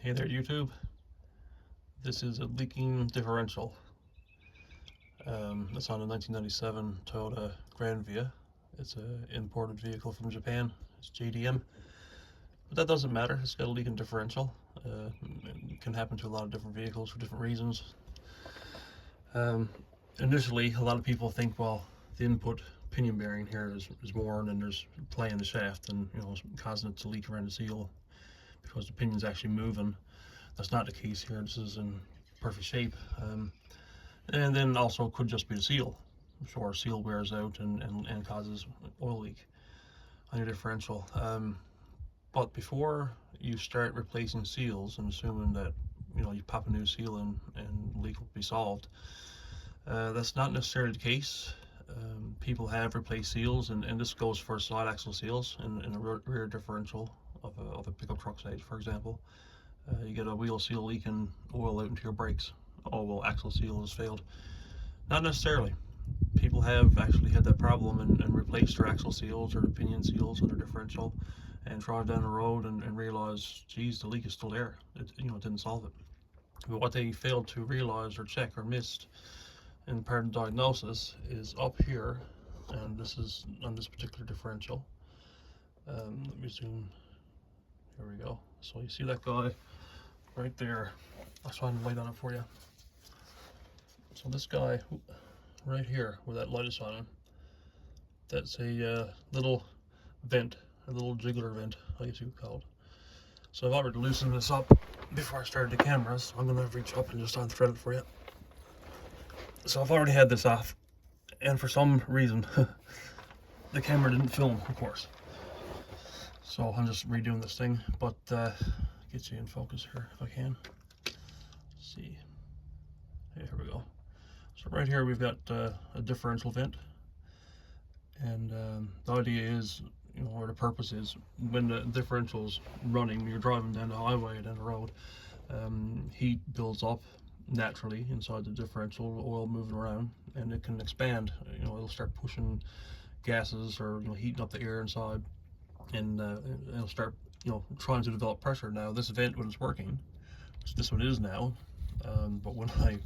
Hey there YouTube, this is a leaking differential. It's on a 1997 Toyota Grand Via. It's an imported vehicle from Japan. It's JDM, but that doesn't matter. It's got a leaking differential. It can happen to a lot of different vehicles for different reasons. Initially, a lot of people think, well, the input pinion bearing here is worn and there's play in the shaft, and it's causing it to leak around the seal because the pinion's actually moving. That's not the case here. This is in perfect shape. And then also could just be the seal. So our seal wears out and causes oil leak on your differential. But before you start replacing seals and assuming that you pop a new seal in and the leak will be solved, that's not necessarily the case. People have replaced seals, and this goes for side axle seals in a rear differential of a pickup truck, say, for example. You get a wheel seal leaking oil out into your brakes. Oh, well, axle seal has failed. Not necessarily. People have actually had that problem and replaced their axle seals or the pinion seals on their differential and drive down the road and realize, geez, the leak is still there. It didn't solve it. But what they failed to realize or check or missed in part of the diagnosis is up here, and this is on this particular differential. Let me zoom. Here we go. So you see that guy right there. I'll try and light on it for you. So this guy right here, where that light is on him, that's a little vent, a little jiggler vent, I guess you would call it. So I've already loosened this up before I started the camera, so I'm gonna reach up and just unthread it for you. So I've already had this off, and for some reason the camera didn't film, of course. So I'm just redoing this thing, but get you in focus here if I can. Let's see. Here we go. So right here we've got a differential vent, and the idea is, or the purpose is, when the differential's running, you're driving down the highway, down the road, heat builds up naturally inside the differential, oil moving around, and it can expand. It'll start pushing gases or heating up the air inside, and it'll start trying to develop pressure. Now this vent, when it's working, which this one is now, but when I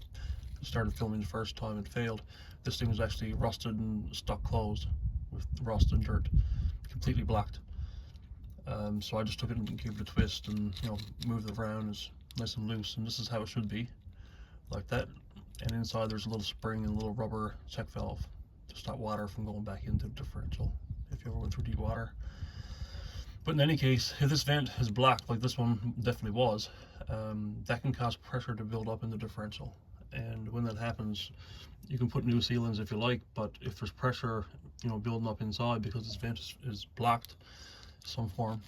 started filming the first time it failed, this thing was actually rusted and stuck closed with rust and dirt, completely blacked. So I just took it and gave it a twist and moved it around. It's nice and loose, and this is how it should be, like that. And inside there's a little spring and a little rubber check valve to stop water from going back into the differential if you ever went through deep water. But in any case, if this vent is black, like this one definitely was, that can cause pressure to build up in the differential. And when that happens, you can put new sealants if you like, but if there's pressure building up inside because this vent is blocked some form,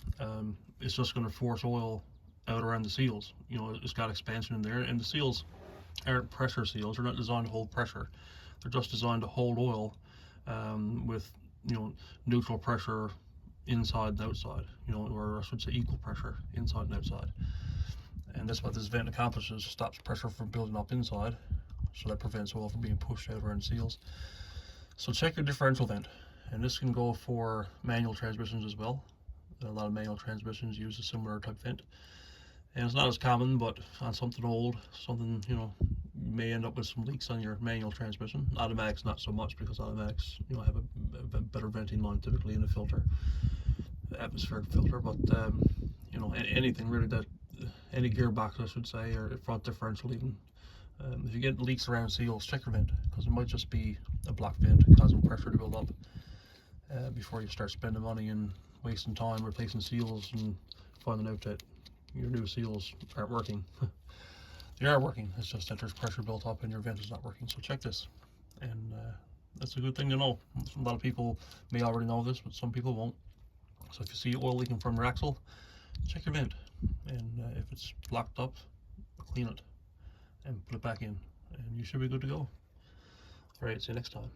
it's just going to force oil out around the seals. It's got expansion in there, and the seals aren't pressure seals. They're not designed to hold pressure. They're just designed to hold oil with neutral pressure inside and outside, or I should say equal pressure inside and outside. And that's what this vent accomplishes: stops pressure from building up inside, so that prevents oil from being pushed out around seals. So check your differential vent, and this can go for manual transmissions as well. A lot of manual transmissions use a similar type vent, and it's not as common, but on something old, something you may end up with some leaks on your manual transmission. Automatics not so much, because automatics have a better venting line typically in a filter, atmospheric filter. But anything really, that any gearbox I should say, or front differential even, if you get leaks around seals, check your vent, because it might just be a block vent causing pressure to build up before you start spending money and wasting time replacing seals and finding out that your new seals aren't working. They are working, it's just that there's pressure built up and your vent is not working. So check this, and that's a good thing to know. A lot of people may already know this, but some people won't. So if you see oil leaking from your axle, check your vent, and if it's blocked up, clean it and put it back in, and you should be good to go. Alright, see you next time.